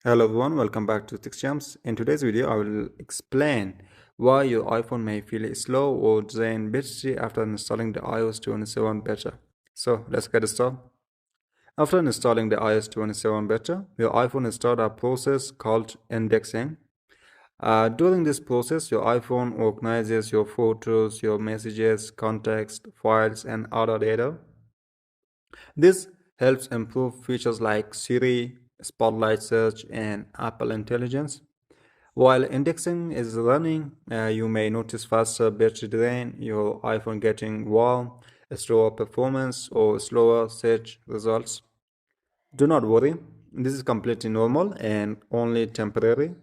Hello everyone, welcome back to TechChamps. In today's video, I will explain why your iPhone may feel slow or drain battery after installing the iOS 27 beta. So let's get started. After installing the iOS 27 beta, your iPhone will start a process called indexing. During this process, your iPhone organizes your photos, your messages, contacts, files, and other data. This helps improve features like Siri, Spotlight Search, and Apple Intelligence. While indexing is running, you may notice faster battery drain, your iPhone getting warm, a slower performance, or slower search results. Do not worry, this is completely normal and only temporary.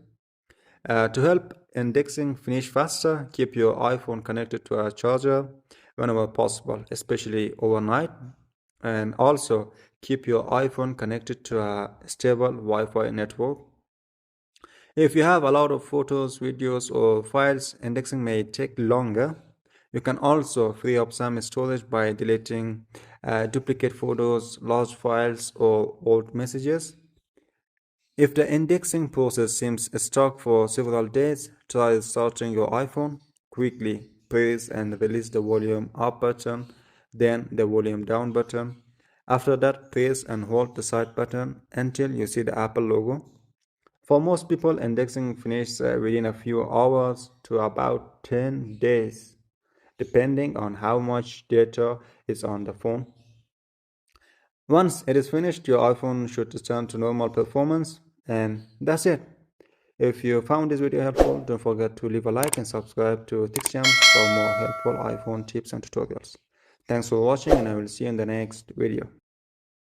To help indexing finish faster, keep your iPhone connected to a charger whenever possible, especially overnight. And also keep your iPhone connected to a stable Wi-Fi network. If you have a lot of photos, videos, or files, indexing may take longer. You can also free up some storage by deleting duplicate photos, large files, or old messages. If the indexing process seems stuck for several days, try starting your iPhone. Quickly press and release the volume up button, then the volume down button. After that, press and hold the side button until you see the Apple logo. For most people, indexing finishes within a few hours to about 10 days, depending on how much data is on the phone. Once it is finished, your iPhone should return to normal performance, and that's it. If you found this video helpful, don't forget to leave a like and subscribe to TechChamps for more helpful iPhone tips and tutorials. Thanks for watching, and I will see you in the next video.